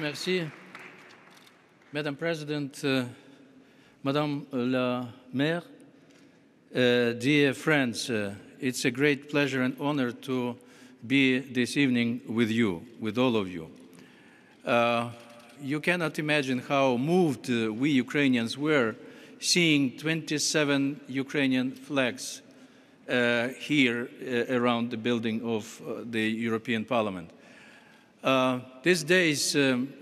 merci. Madam President, Madame la Maire, dear friends, it's a great pleasure and honor to be this evening with you, with all of you. You cannot imagine how moved we Ukrainians were seeing 27 Ukrainian flags here around the building of the European Parliament. These days,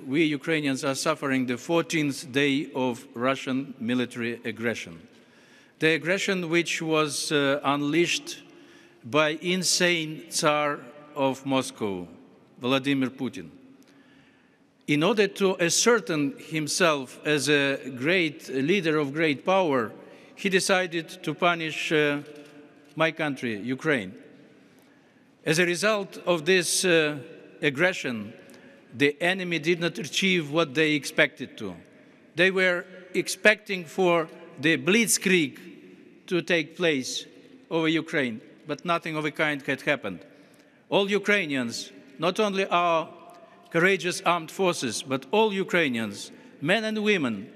we Ukrainians are suffering the 14th day of Russian military aggression. The aggression which was unleashed by insane Tsar of Moscow, Vladimir Putin. In order to assert himself as a great leader of great power, he decided to punish my country, Ukraine. As a result of this aggression, the enemy did not achieve what they expected to. They were expecting for the blitzkrieg to take place over Ukraine, but nothing of the kind had happened. All Ukrainians, not only our courageous armed forces, but all Ukrainians, men and women,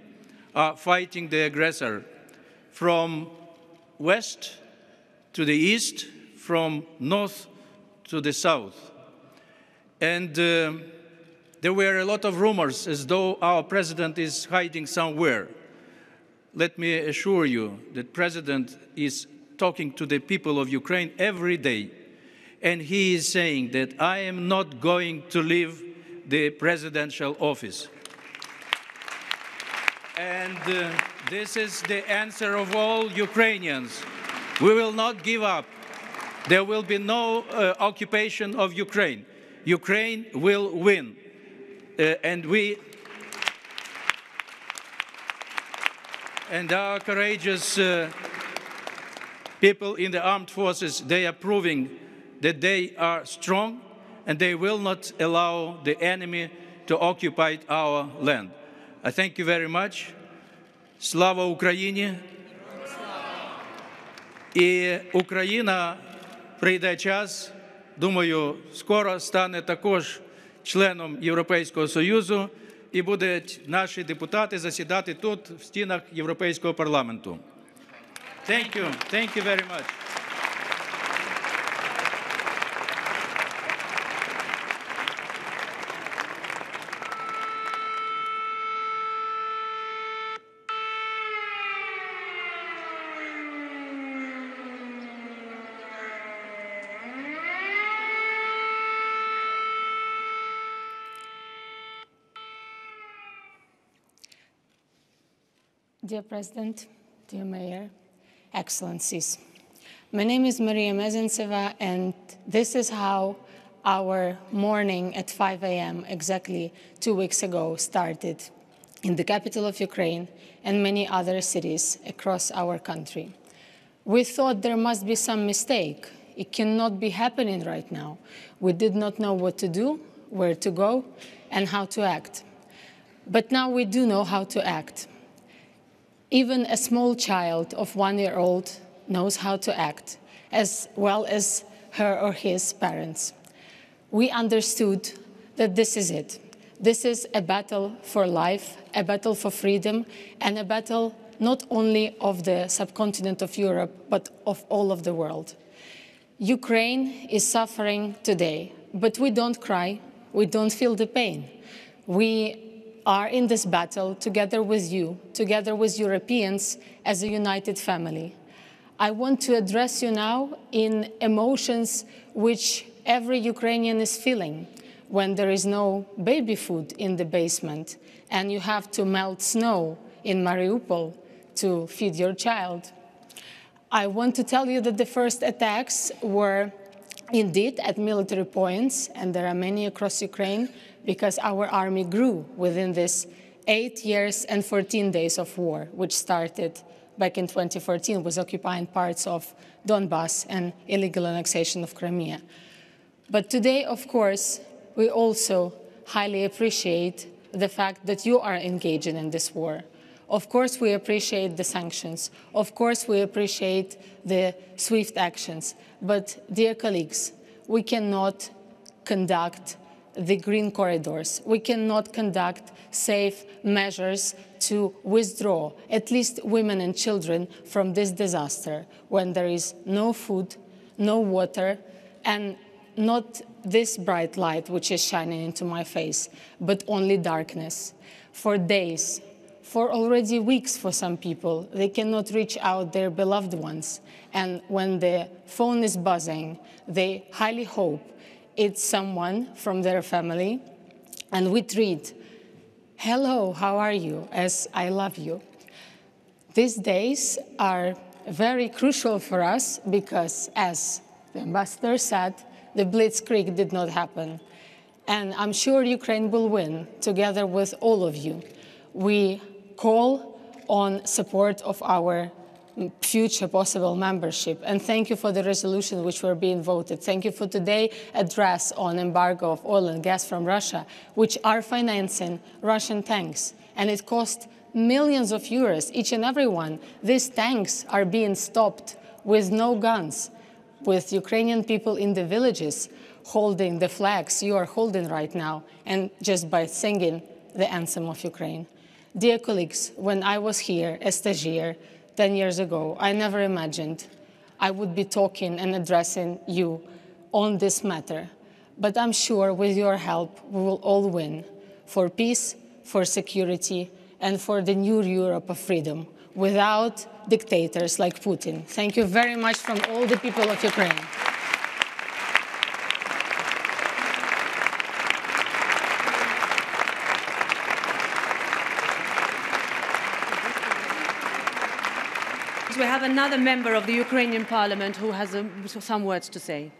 are fighting the aggressor from west to the east, from north to the south. And there were a lot of rumors as though our president is hiding somewhere. Let me assure you that the president is talking to the people of Ukraine every day, and he is saying that I am not going to leave the presidential office. And this is the answer of all Ukrainians. We will not give up. There will be no occupation of Ukraine. Ukraine will win. And our courageous people in the armed forces, they are proving that they are strong and they will not allow the enemy to occupy our land. I thank you very much. Slava Україні! І Україна, прийде час, думаю, скоро стане також членом Європейського Союзу і будуть наші депутати засідати тут, в стінах Європейського парламенту. Thank you. Thank you very much. Dear President, dear Mayor, Excellencies, my name is Maria Mezentseva, and this is how our morning at 5 a.m. exactly 2 weeks ago started in the capital of Ukraine and many other cities across our country. We thought there must be some mistake. It cannot be happening right now. We did not know what to do, where to go, and how to act. But now we do know how to act. Even a small child of 1 year old knows how to act, as well as her or his parents. We understood that this is it. This is a battle for life, a battle for freedom, and a battle not only of the subcontinent of Europe, but of all of the world. Ukraine is suffering today, but we don't cry, we don't feel the pain. We are in this battle together with you, together with Europeans as a united family. I want to address you now in emotions which every Ukrainian is feeling when there is no baby food in the basement and you have to melt snow in Mariupol to feed your child. I want to tell you that the first attacks were indeed at military points, and there are many across Ukraine, because our army grew within this 8 years and 14 days of war, which started back in 2014 with occupying parts of Donbass and illegal annexation of Crimea. But today, of course, we also highly appreciate the fact that you are engaging in this war. Of course, we appreciate the sanctions. Of course, we appreciate the swift actions. But, dear colleagues, we cannot conduct the green corridors. We cannot conduct safe measures to withdraw at least women and children from this disaster when there is no food, no water, and not this bright light which is shining into my face, but only darkness. For days, for already weeks for some people, they cannot reach out their beloved ones. And when the phone is buzzing, they highly hope it's someone from their family. And we treat, "Hello, how are you?" as "I love you." These days are very crucial for us because, as the ambassador said, the blitzkrieg did not happen. And I'm sure Ukraine will win, together with all of you. We call on support of our future possible membership. And thank you for the resolution which were being voted. Thank you for today's address on embargo of oil and gas from Russia, which are financing Russian tanks. And it cost millions of euros, each and every one. These tanks are being stopped with no guns, with Ukrainian people in the villages holding the flags you are holding right now, and just by singing the anthem of Ukraine. Dear colleagues, when I was here as stagiaire 10 years ago, I never imagined I would be talking and addressing you on this matter. But I'm sure with your help, we will all win for peace, for security, and for the new Europe of freedom, without dictators like Putin. Thank you very much from all the people of Ukraine. We have another member of the Ukrainian parliament who has some words to say.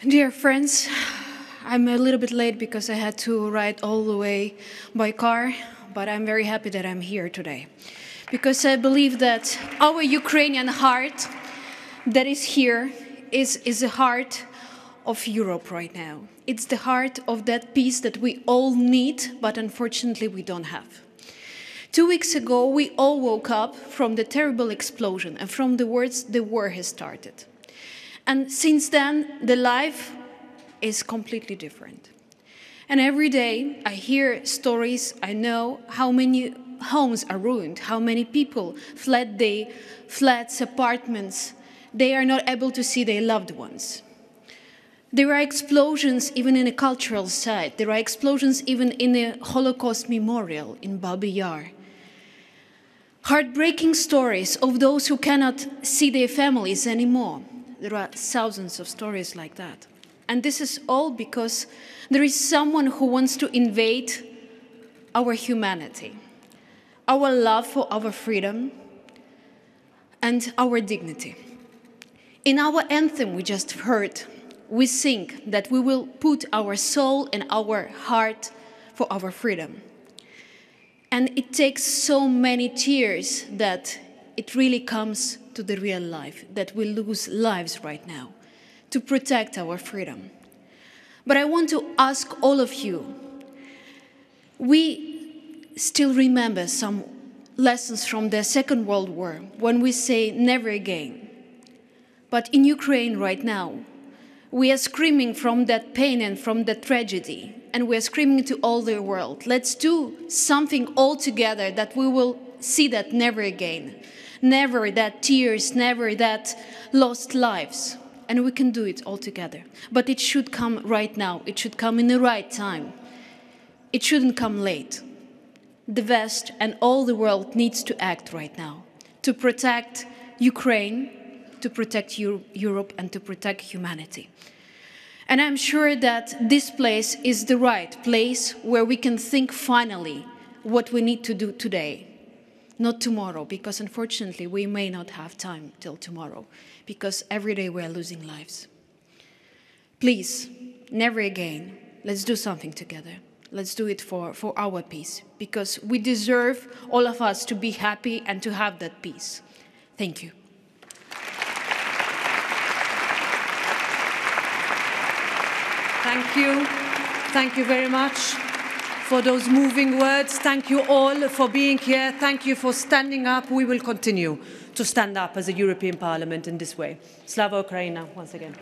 Dear friends, I'm a little bit late because I had to ride all the way by car, but I'm very happy that I'm here today. Because I believe that our Ukrainian heart that is here is the heart of Europe right now. It's the heart of that peace that we all need, but unfortunately we don't have. 2 weeks ago, we all woke up from the terrible explosion and from the words, "the war has started." And since then, the life is completely different. And every day, I hear stories, I know how many homes are ruined, how many people fled their flats, apartments. They are not able to see their loved ones. There are explosions even in a cultural site. There are explosions even in a Holocaust memorial in Babi Yar. Heartbreaking stories of those who cannot see their families anymore. There are thousands of stories like that. And this is all because there is someone who wants to invade our humanity, our love for our freedom, and our dignity. In our anthem we just heard, we sing that we will put our soul and our heart for our freedom. And it takes so many tears that it really comes to the real life, that we lose lives right now to protect our freedom. But I want to ask all of you, we still remember some lessons from the Second World War when we say never again. But in Ukraine right now, we are screaming from that pain and from that tragedy, and we are screaming to all the world, let's do something all together that we will see that never again. Never that tears, never that lost lives. And we can do it all together. But it should come right now. It should come in the right time. It shouldn't come late. The West and all the world needs to act right now to protect Ukraine, to protect Europe, and to protect humanity. And I'm sure that this place is the right place where we can think finally what we need to do today, not tomorrow, because unfortunately we may not have time till tomorrow, because every day we are losing lives. Please, never again, let's do something together. Let's do it for our peace, because we deserve, all of us, to be happy and to have that peace. Thank you. Thank you. Thank you very much for those moving words. Thank you all for being here. Thank you for standing up. We will continue to stand up as a European Parliament in this way. Slava Ukraina, once again.